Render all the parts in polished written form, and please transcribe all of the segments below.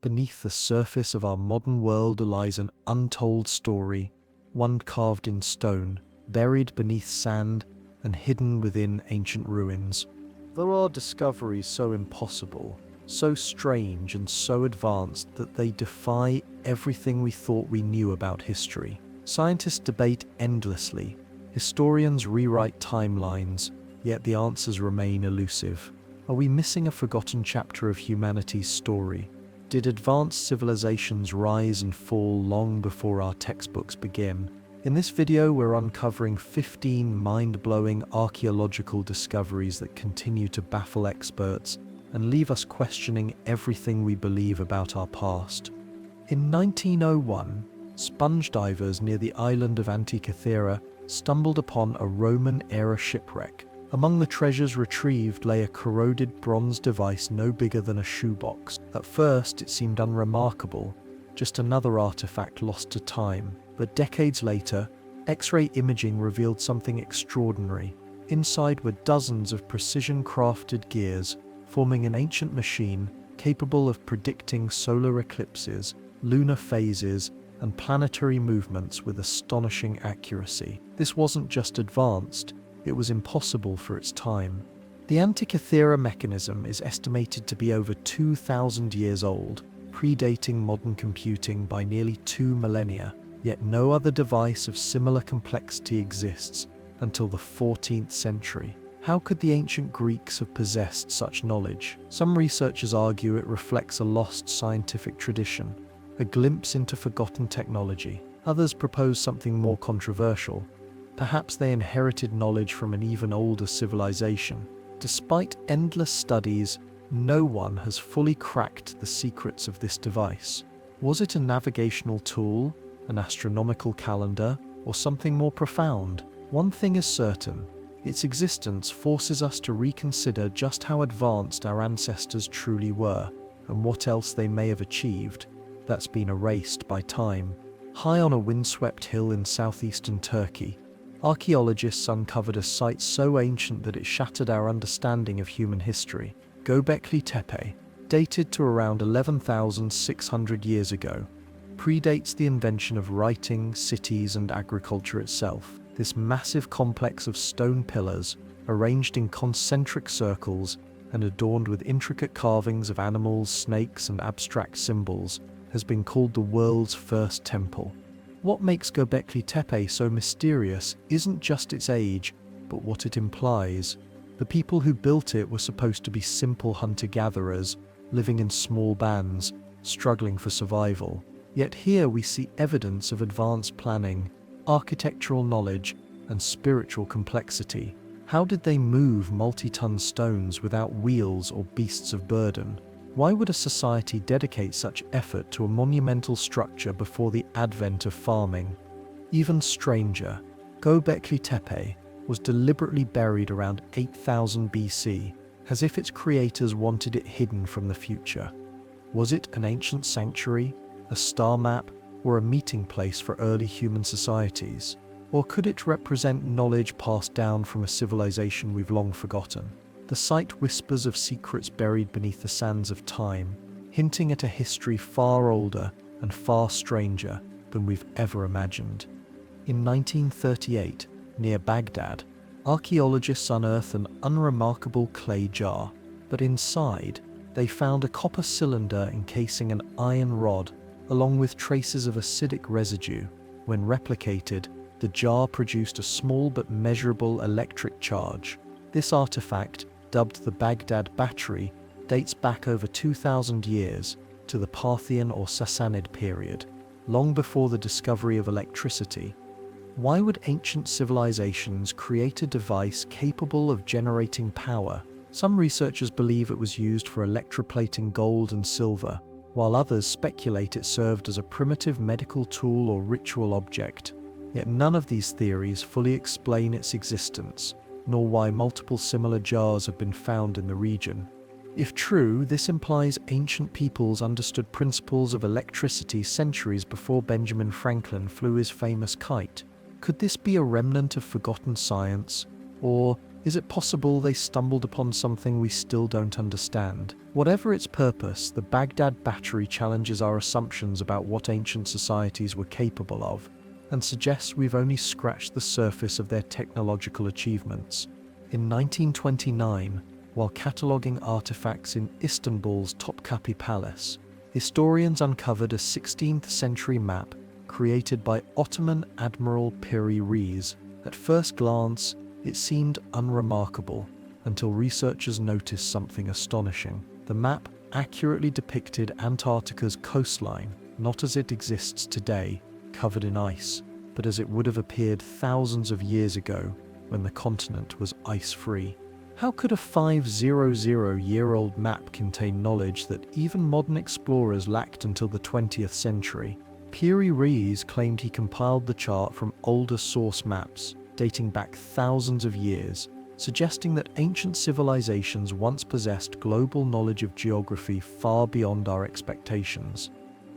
Beneath the surface of our modern world lies an untold story, one carved in stone, buried beneath sand, and hidden within ancient ruins. There are discoveries so impossible, so strange and so advanced that they defy everything we thought we knew about history. Scientists debate endlessly, historians rewrite timelines, yet the answers remain elusive. Are we missing a forgotten chapter of humanity's story? Did advanced civilizations rise and fall long before our textbooks begin? In this video, we're uncovering 15 mind-blowing archaeological discoveries that continue to baffle experts and leave us questioning everything we believe about our past. In 1901, sponge divers near the island of Antikythera stumbled upon a Roman-era shipwreck. Among the treasures retrieved lay a corroded bronze device no bigger than a shoebox. At first, it seemed unremarkable, just another artifact lost to time. But decades later, X-ray imaging revealed something extraordinary. Inside were dozens of precision-crafted gears, forming an ancient machine capable of predicting solar eclipses, lunar phases, and planetary movements with astonishing accuracy. This wasn't just advanced, it was impossible for its time. The Antikythera Mechanism is estimated to be over 2,000 years old, predating modern computing by nearly 2 millennia. Yet no other device of similar complexity exists until the 14th century. How could the ancient Greeks have possessed such knowledge? Some researchers argue it reflects a lost scientific tradition, a glimpse into forgotten technology. Others propose something more controversial. Perhaps they inherited knowledge from an even older civilization. Despite endless studies, no one has fully cracked the secrets of this device. Was it a navigational tool, an astronomical calendar, or something more profound? One thing is certain, its existence forces us to reconsider just how advanced our ancestors truly were, and what else they may have achieved that's been erased by time. High on a windswept hill in southeastern Turkey, archaeologists uncovered a site so ancient that it shattered our understanding of human history. Göbekli Tepe, dated to around 11,600 years ago, predates the invention of writing, cities, and agriculture itself. This massive complex of stone pillars, arranged in concentric circles and adorned with intricate carvings of animals, snakes, and abstract symbols, has been called the world's first temple. What makes Göbekli Tepe so mysterious isn't just its age, but what it implies. The people who built it were supposed to be simple hunter-gatherers, living in small bands, struggling for survival. Yet here we see evidence of advanced planning, architectural knowledge, and spiritual complexity. How did they move multi-ton stones without wheels or beasts of burden? Why would a society dedicate such effort to a monumental structure before the advent of farming? Even stranger, Göbekli Tepe was deliberately buried around 8000 BC, as if its creators wanted it hidden from the future. Was it an ancient sanctuary, a star map, or a meeting place for early human societies? Or could it represent knowledge passed down from a civilization we've long forgotten? The site whispers of secrets buried beneath the sands of time, hinting at a history far older and far stranger than we've ever imagined. In 1938, near Baghdad, archaeologists unearthed an unremarkable clay jar, but inside, they found a copper cylinder encasing an iron rod, along with traces of acidic residue. When replicated, the jar produced a small but measurable electric charge. This artifact, dubbed the Baghdad Battery, dates back over 2,000 years to the Parthian or Sassanid period, long before the discovery of electricity. Why would ancient civilizations create a device capable of generating power? Some researchers believe it was used for electroplating gold and silver, while others speculate it served as a primitive medical tool or ritual object. Yet none of these theories fully explain its existence, nor why multiple similar jars have been found in the region. If true, this implies ancient peoples understood principles of electricity centuries before Benjamin Franklin flew his famous kite. Could this be a remnant of forgotten science, or Is it possible they stumbled upon something we still don't understand? Whatever its purpose, the Baghdad battery challenges our assumptions about what ancient societies were capable of, and suggests we've only scratched the surface of their technological achievements. In 1929, while cataloguing artifacts in Istanbul's Topkapi Palace, historians uncovered a 16th century map created by Ottoman Admiral Piri Reis. At first glance, it seemed unremarkable until researchers noticed something astonishing. The map accurately depicted Antarctica's coastline, not as it exists today, covered in ice, but as it would have appeared thousands of years ago when the continent was ice-free. How could a 500-year-old map contain knowledge that even modern explorers lacked until the 20th century? Piri Reis claimed he compiled the chart from older source maps, dating back thousands of years, suggesting that ancient civilizations once possessed global knowledge of geography far beyond our expectations.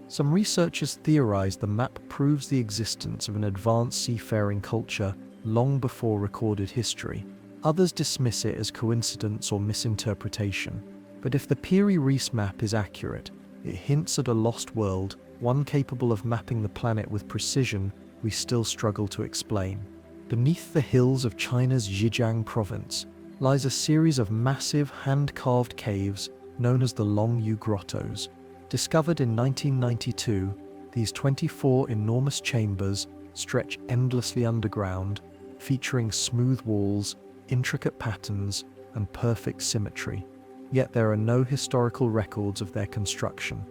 Some researchers theorized the map proves the existence of an advanced seafaring culture long before recorded history. Others dismiss it as coincidence or misinterpretation. But if the Piri Reis map is accurate, it hints at a lost world, one capable of mapping the planet with precision we still struggle to explain. Beneath the hills of China's Zhejiang province lies a series of massive hand-carved caves known as the Longyou grottos. Discovered in 1992, these 24 enormous chambers stretch endlessly underground, featuring smooth walls, intricate patterns, and perfect symmetry. Yet there are no historical records of their construction.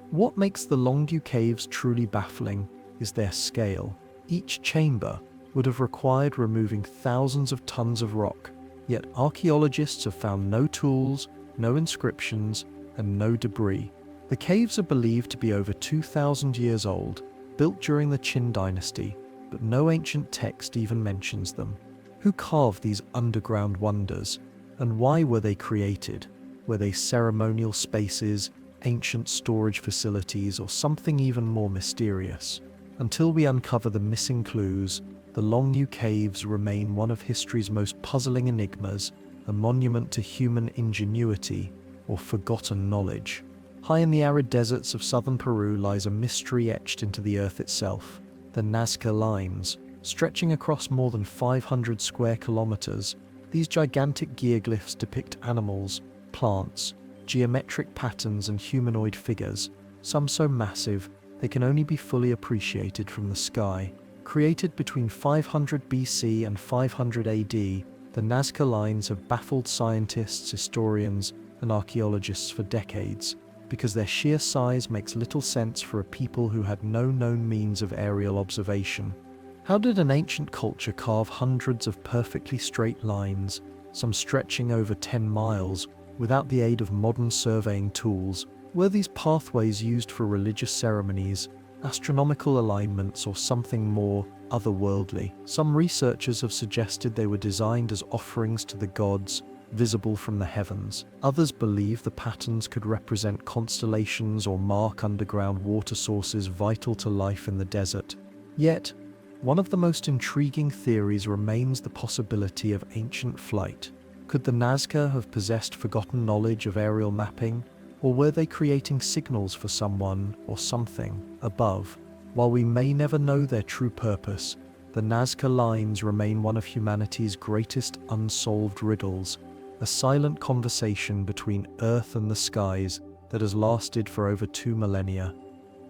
What makes the Longyou caves truly baffling is their scale. Each chamber would have required removing thousands of tons of rock, yet archaeologists have found no tools, no inscriptions, and no debris. The caves are believed to be over 2,000 years old, built during the Qin dynasty, but no ancient text even mentions them. Who carved these underground wonders, and why were they created? Were they ceremonial spaces, ancient storage facilities, or something even more mysterious? Until we uncover the missing clues, the Longyou caves remain one of history's most puzzling enigmas, a monument to human ingenuity or forgotten knowledge. High in the arid deserts of southern Peru lies a mystery etched into the earth itself, the Nazca Lines. Stretching across more than 500 square kilometers, these gigantic geoglyphs depict animals, plants, geometric patterns, and humanoid figures, some so massive they can only be fully appreciated from the sky. Created between 500 BC and 500 AD, the Nazca Lines have baffled scientists, historians, and archaeologists for decades, because their sheer size makes little sense for a people who had no known means of aerial observation. How did an ancient culture carve hundreds of perfectly straight lines, some stretching over 10 miles, without the aid of modern surveying tools? Were these pathways used for religious ceremonies, astronomical alignments, or something more otherworldly? Some researchers have suggested they were designed as offerings to the gods, visible from the heavens. Others believe the patterns could represent constellations or mark underground water sources vital to life in the desert. Yet, one of the most intriguing theories remains the possibility of ancient flight. Could the Nazca have possessed forgotten knowledge of aerial mapping, or were they creating signals for someone or something above? While we may never know their true purpose, the Nazca Lines remain one of humanity's greatest unsolved riddles, a silent conversation between Earth and the skies that has lasted for over 2 millennia.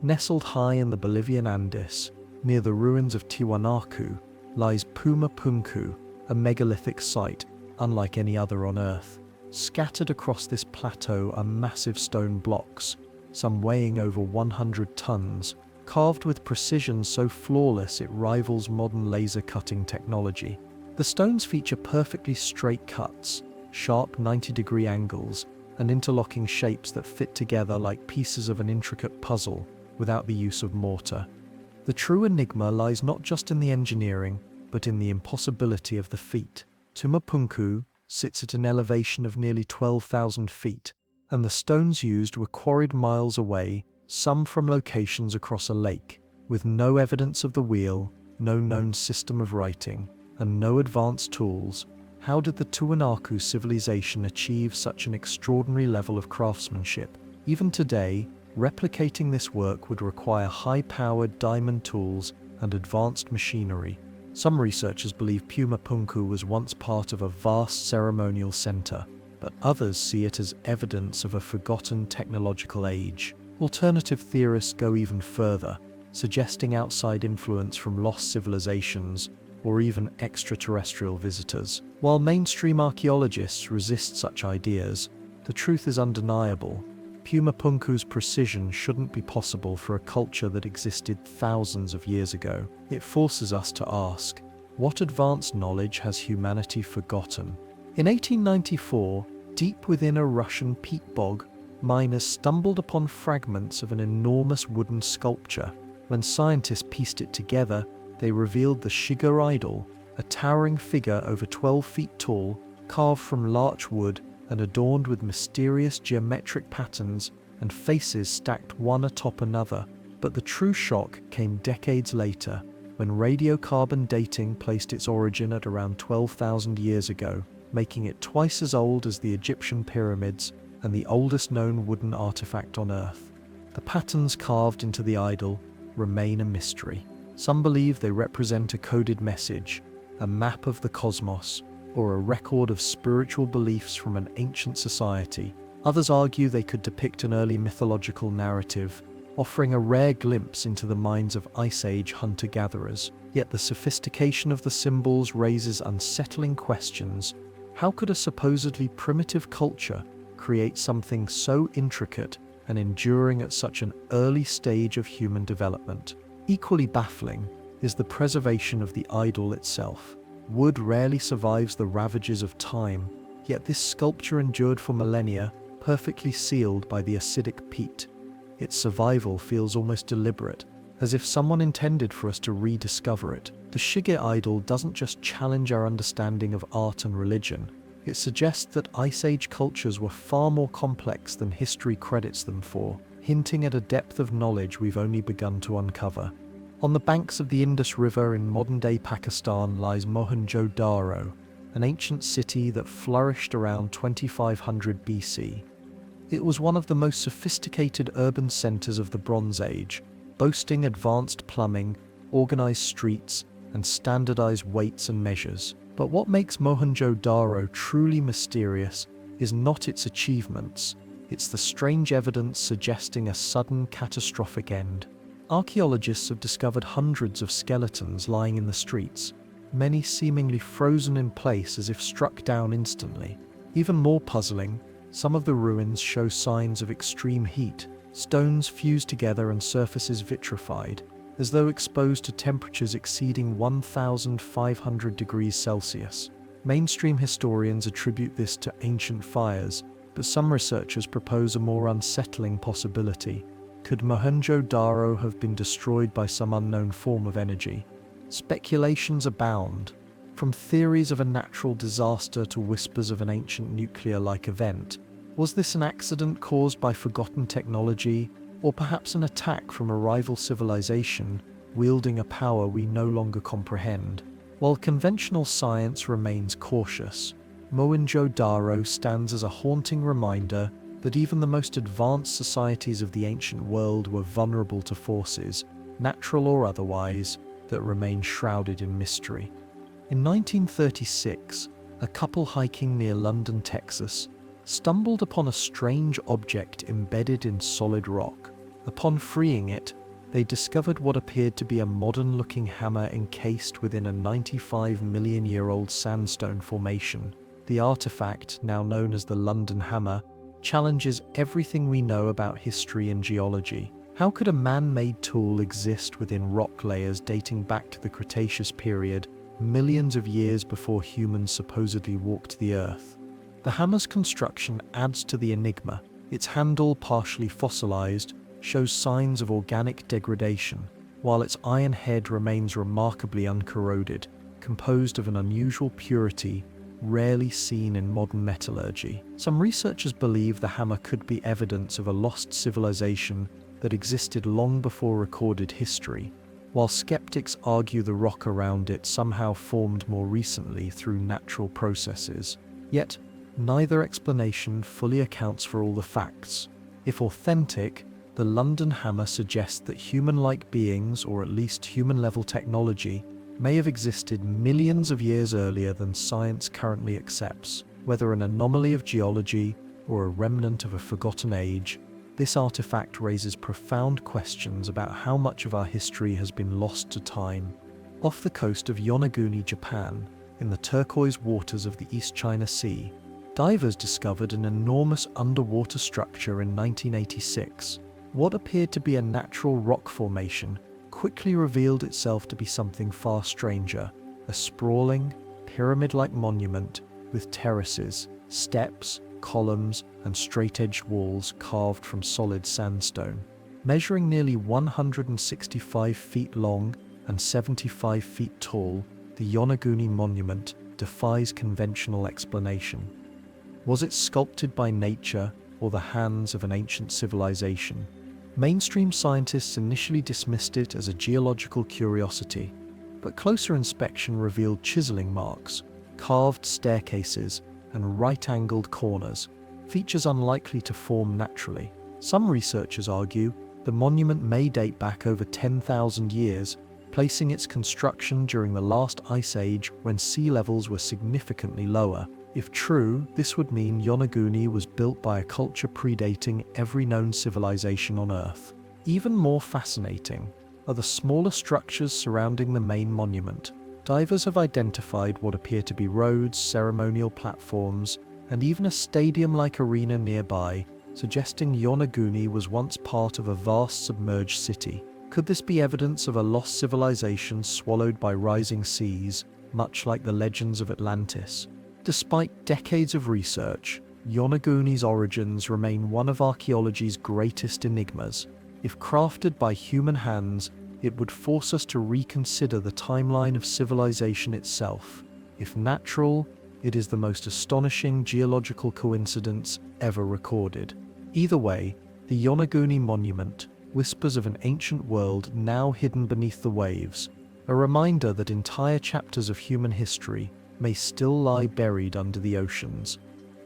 Nestled high in the Bolivian Andes, near the ruins of Tiwanaku, lies Puma Punku, a megalithic site unlike any other on Earth. Scattered across this plateau are massive stone blocks, some weighing over 100 tons, carved with precision so flawless it rivals modern laser cutting technology. The stones feature perfectly straight cuts, sharp 90-degree angles, and interlocking shapes that fit together like pieces of an intricate puzzle without the use of mortar. The true enigma lies not just in the engineering, but in the impossibility of the feat. Tumapunku sits at an elevation of nearly 12,000 feet, and the stones used were quarried miles away, some from locations across a lake, with no evidence of the wheel, no known system of writing, and no advanced tools. How did the Tiwanaku civilization achieve such an extraordinary level of craftsmanship? Even today, replicating this work would require high-powered diamond tools and advanced machinery. Some researchers believe Pumapunku was once part of a vast ceremonial center, but others see it as evidence of a forgotten technological age. Alternative theorists go even further, suggesting outside influence from lost civilizations or even extraterrestrial visitors. While mainstream archaeologists resist such ideas, the truth is undeniable. Pumapunku's precision shouldn't be possible for a culture that existed thousands of years ago. It forces us to ask, what advanced knowledge has humanity forgotten? In 1894, deep within a Russian peat bog, miners stumbled upon fragments of an enormous wooden sculpture. When scientists pieced it together, they revealed the Shiga idol, a towering figure over 12 feet tall, carved from larch wood and adorned with mysterious geometric patterns and faces stacked one atop another. But the true shock came decades later, when radiocarbon dating placed its origin at around 12,000 years ago, making it twice as old as the Egyptian pyramids and the oldest known wooden artifact on Earth. The patterns carved into the idol remain a mystery. Some believe they represent a coded message, a map of the cosmos, or a record of spiritual beliefs from an ancient society. Others argue they could depict an early mythological narrative, offering a rare glimpse into the minds of Ice Age hunter-gatherers. Yet the sophistication of the symbols raises unsettling questions. How could a supposedly primitive culture create something so intricate and enduring at such an early stage of human development? Equally baffling is the preservation of the idol itself. Wood rarely survives the ravages of time, yet this sculpture endured for millennia, perfectly sealed by the acidic peat. Its survival feels almost deliberate, as if someone intended for us to rediscover it. The Shiga idol doesn't just challenge our understanding of art and religion, it suggests that Ice Age cultures were far more complex than history credits them for, hinting at a depth of knowledge we've only begun to uncover. On the banks of the Indus River in modern-day Pakistan lies Mohenjo-Daro, an ancient city that flourished around 2500 BC. It was one of the most sophisticated urban centers of the Bronze Age, boasting advanced plumbing, organized streets, and standardized weights and measures. But what makes Mohenjo-Daro truly mysterious is not its achievements, it's the strange evidence suggesting a sudden catastrophic end. Archaeologists have discovered hundreds of skeletons lying in the streets, many seemingly frozen in place as if struck down instantly. Even more puzzling, some of the ruins show signs of extreme heat, stones fused together and surfaces vitrified, as though exposed to temperatures exceeding 1,500 degrees Celsius. Mainstream historians attribute this to ancient fires, but some researchers propose a more unsettling possibility. Could Mohenjo-Daro have been destroyed by some unknown form of energy? Speculations abound, from theories of a natural disaster to whispers of an ancient nuclear-like event. Was this an accident caused by forgotten technology, or perhaps an attack from a rival civilization wielding a power we no longer comprehend? While conventional science remains cautious, Mohenjo-Daro stands as a haunting reminder that even the most advanced societies of the ancient world were vulnerable to forces, natural or otherwise, that remain shrouded in mystery. In 1936, a couple hiking near London, Texas, stumbled upon a strange object embedded in solid rock. Upon freeing it, they discovered what appeared to be a modern-looking hammer encased within a 95-million-year-old sandstone formation. The artifact, now known as the London Hammer, challenges everything we know about history and geology. How could a man-made tool exist within rock layers dating back to the Cretaceous period, millions of years before humans supposedly walked the Earth? The hammer's construction adds to the enigma. Its handle, partially fossilized, shows signs of organic degradation, while its iron head remains remarkably uncorroded, composed of an unusual purity rarely seen in modern metallurgy. Some researchers believe the hammer could be evidence of a lost civilization that existed long before recorded history. while skeptics argue the rock around it somehow formed more recently through natural processes. Yet, neither explanation fully accounts for all the facts. If authentic, the London Hammer suggests that human-like beings, or at least human-level technology, may have existed millions of years earlier than science currently accepts. Whether an anomaly of geology or a remnant of a forgotten age, this artifact raises profound questions about how much of our history has been lost to time. Off the coast of Yonaguni, Japan, in the turquoise waters of the East China Sea, divers discovered an enormous underwater structure in 1986. What appeared to be a natural rock formation quickly revealed itself to be something far stranger, a sprawling, pyramid-like monument with terraces, steps, columns, and straight-edged walls carved from solid sandstone. Measuring nearly 165 feet long and 75 feet tall, the Yonaguni monument defies conventional explanation. Was it sculpted by nature or the hands of an ancient civilization? Mainstream scientists initially dismissed it as a geological curiosity, but closer inspection revealed chiseling marks, carved staircases, and right-angled corners, features unlikely to form naturally. Some researchers argue the monument may date back over 10,000 years, placing its construction during the last ice age when sea levels were significantly lower. If true, this would mean Yonaguni was built by a culture predating every known civilization on Earth. Even more fascinating are the smaller structures surrounding the main monument. Divers have identified what appear to be roads, ceremonial platforms, and even a stadium-like arena nearby, suggesting Yonaguni was once part of a vast submerged city. Could this be evidence of a lost civilization swallowed by rising seas, much like the legends of Atlantis? Despite decades of research, Yonaguni's origins remain one of archaeology's greatest enigmas. If crafted by human hands, it would force us to reconsider the timeline of civilization itself. If natural, it is the most astonishing geological coincidence ever recorded. Either way, the Yonaguni monument whispers of an ancient world now hidden beneath the waves, a reminder that entire chapters of human history may still lie buried under the oceans.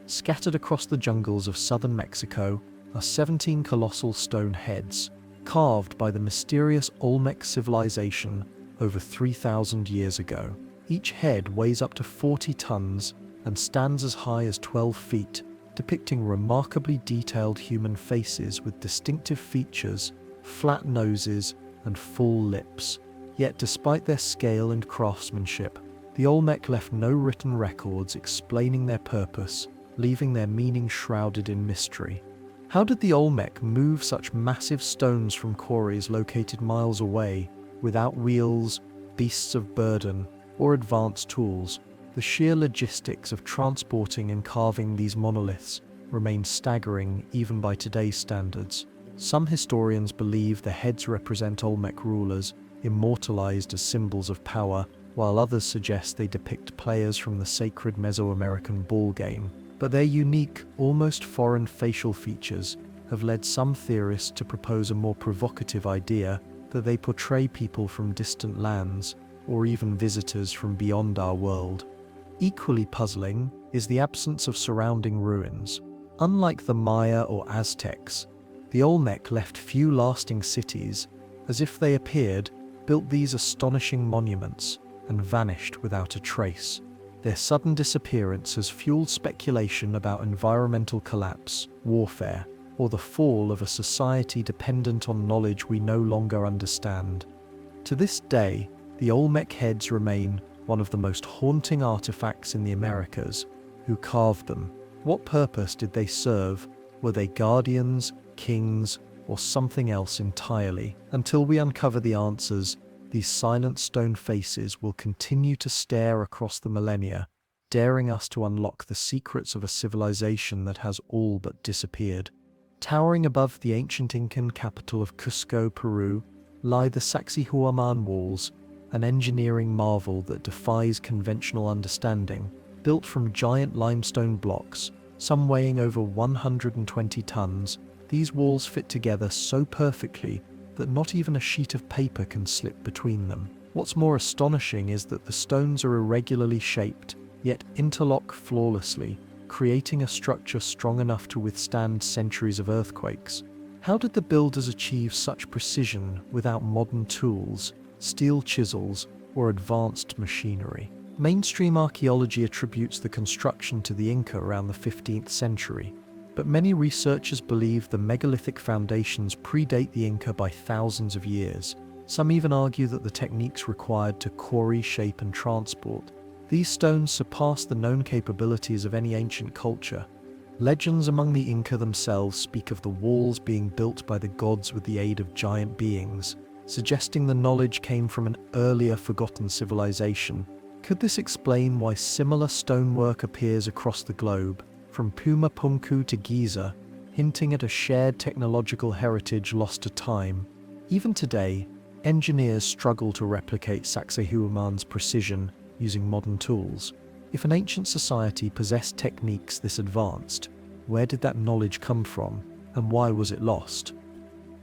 Scattered across the jungles of southern Mexico are 17 colossal stone heads, carved by the mysterious Olmec civilization over 3,000 years ago. Each head weighs up to 40 tons and stands as high as 12 feet, depicting remarkably detailed human faces with distinctive features, flat noses, and full lips. Yet despite their scale and craftsmanship, the Olmec left no written records explaining their purpose, leaving their meaning shrouded in mystery. How did the Olmec move such massive stones from quarries located miles away, without wheels, beasts of burden, or advanced tools? The sheer logistics of transporting and carving these monoliths remain staggering even by today's standards. Some historians believe the heads represent Olmec rulers, immortalized as symbols of power, while others suggest they depict players from the sacred Mesoamerican ball game. But their unique, almost foreign facial features have led some theorists to propose a more provocative idea that they portray people from distant lands, or even visitors from beyond our world. Equally puzzling is the absence of surrounding ruins. Unlike the Maya or Aztecs, the Olmec left few lasting cities. As if they appeared, built these astonishing monuments, and vanished without a trace. Their sudden disappearance has fueled speculation about environmental collapse, warfare, or the fall of a society dependent on knowledge we no longer understand. To this day, the Olmec heads remain one of the most haunting artifacts in the Americas. Who carved them? What purpose did they serve? Were they guardians, kings, or something else entirely? Until we uncover the answers, these silent stone faces will continue to stare across the millennia, daring us to unlock the secrets of a civilization that has all but disappeared. Towering above the ancient Incan capital of Cusco, Peru, lie the Sacsayhuaman walls, an engineering marvel that defies conventional understanding. Built from giant limestone blocks, some weighing over 120 tons, these walls fit together so perfectly that not even a sheet of paper can slip between them. What's more astonishing is that the stones are irregularly shaped, yet interlock flawlessly, creating a structure strong enough to withstand centuries of earthquakes. How did the builders achieve such precision without modern tools, steel chisels, or advanced machinery? Mainstream archaeology attributes the construction to the Inca around the 15th century, but many researchers believe the megalithic foundations predate the Inca by thousands of years. Some even argue that the techniques required to quarry, shape, and transport these stones surpass the known capabilities of any ancient culture. Legends among the Inca themselves speak of the walls being built by the gods with the aid of giant beings, suggesting the knowledge came from an earlier forgotten civilization. Could this explain why similar stonework appears across the globe, from Puma Punku to Giza, hinting at a shared technological heritage lost to time? Even today, engineers struggle to replicate Sacsayhuaman's precision using modern tools. If an ancient society possessed techniques this advanced, where did that knowledge come from, and why was it lost?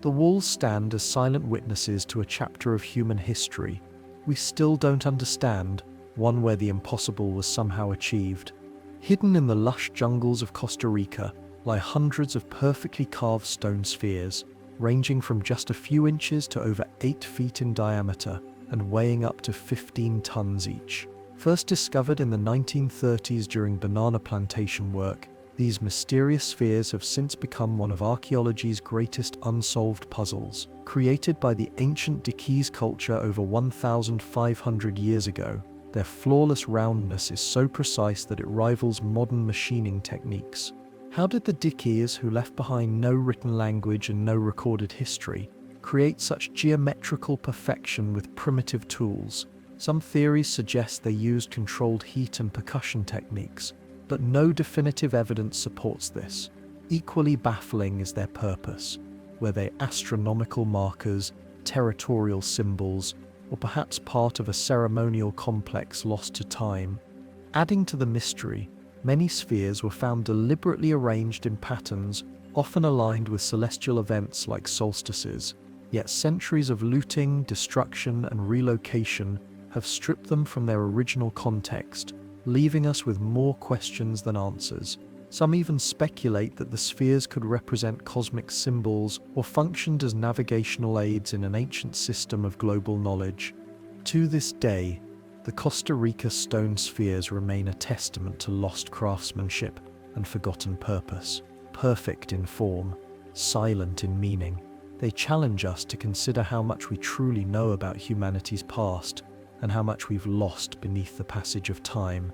The walls stand as silent witnesses to a chapter of human history we still don't understand, one where the impossible was somehow achieved. Hidden in the lush jungles of Costa Rica lie hundreds of perfectly carved stone spheres, ranging from just a few inches to over 8 feet in diameter and weighing up to 15 tons each. First discovered in the 1930s during banana plantation work, these mysterious spheres have since become one of archaeology's greatest unsolved puzzles. Created by the ancient Dikis culture over 1,500 years ago, their flawless roundness is so precise that it rivals modern machining techniques. How did the Dikis, who left behind no written language and no recorded history, create such geometrical perfection with primitive tools? Some theories suggest they used controlled heat and percussion techniques, but no definitive evidence supports this. Equally baffling is their purpose. Were they astronomical markers, territorial symbols, or perhaps part of a ceremonial complex lost to time? Adding to the mystery, many spheres were found deliberately arranged in patterns, often aligned with celestial events like solstices. Yet centuries of looting, destruction, and relocation have stripped them from their original context, leaving us with more questions than answers. Some even speculate that the spheres could represent cosmic symbols or functioned as navigational aids in an ancient system of global knowledge. To this day, the Costa Rica stone spheres remain a testament to lost craftsmanship and forgotten purpose. Perfect in form, silent in meaning, they challenge us to consider how much we truly know about humanity's past and how much we've lost beneath the passage of time.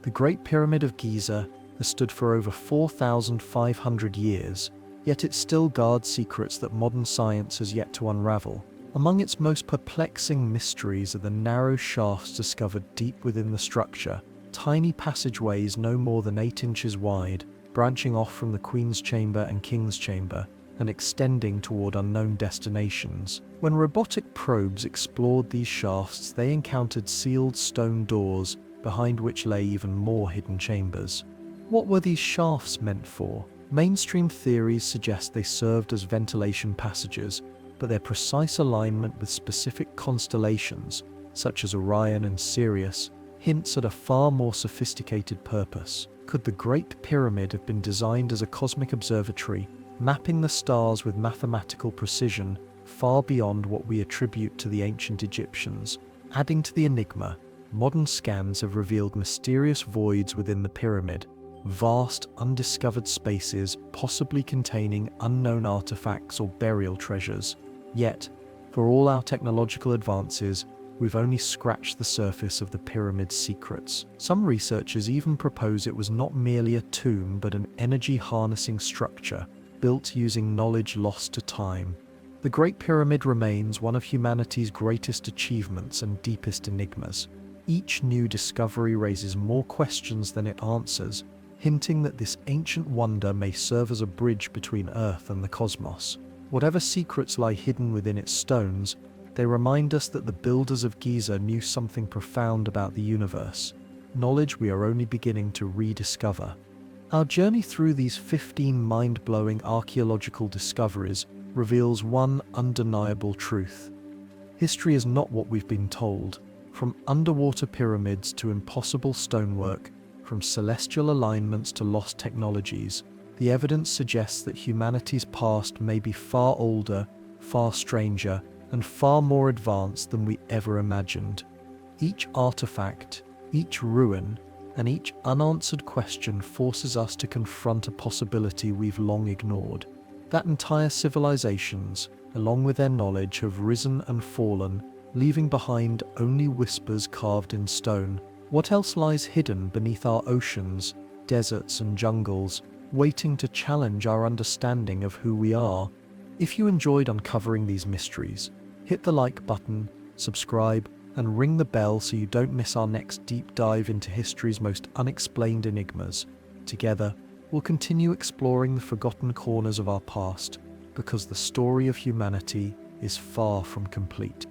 The Great Pyramid of Giza has stood for over 4,500 years, yet it still guards secrets that modern science has yet to unravel. Among its most perplexing mysteries are the narrow shafts discovered deep within the structure, tiny passageways no more than 8 inches wide, branching off from the Queen's Chamber and King's Chamber, and extending toward unknown destinations. When robotic probes explored these shafts, they encountered sealed stone doors, behind which lay even more hidden chambers. What were these shafts meant for? Mainstream theories suggest they served as ventilation passages, but their precise alignment with specific constellations, such as Orion and Sirius, hints at a far more sophisticated purpose. Could the Great Pyramid have been designed as a cosmic observatory, mapping the stars with mathematical precision far beyond what we attribute to the ancient Egyptians? Adding to the enigma, modern scans have revealed mysterious voids within the pyramid, vast, undiscovered spaces possibly containing unknown artifacts or burial treasures. Yet, for all our technological advances, we've only scratched the surface of the pyramid's secrets. Some researchers even propose it was not merely a tomb but an energy-harnessing structure, built using knowledge lost to time. The Great Pyramid remains one of humanity's greatest achievements and deepest enigmas. Each new discovery raises more questions than it answers, hinting that this ancient wonder may serve as a bridge between Earth and the cosmos. Whatever secrets lie hidden within its stones, they remind us that the builders of Giza knew something profound about the universe, knowledge we are only beginning to rediscover. Our journey through these 15 mind-blowing archaeological discoveries reveals one undeniable truth. History is not what we've been told. From underwater pyramids to impossible stonework, from celestial alignments to lost technologies, the evidence suggests that humanity's past may be far older, far stranger, and far more advanced than we ever imagined. Each artifact, each ruin, and each unanswered question forces us to confront a possibility we've long ignored. That entire civilizations, along with their knowledge, have risen and fallen, leaving behind only whispers carved in stone. What else lies hidden beneath our oceans, deserts, and jungles, waiting to challenge our understanding of who we are? If you enjoyed uncovering these mysteries, hit the like button, subscribe, and ring the bell so you don't miss our next deep dive into history's most unexplained enigmas. Together, we'll continue exploring the forgotten corners of our past, because the story of humanity is far from complete.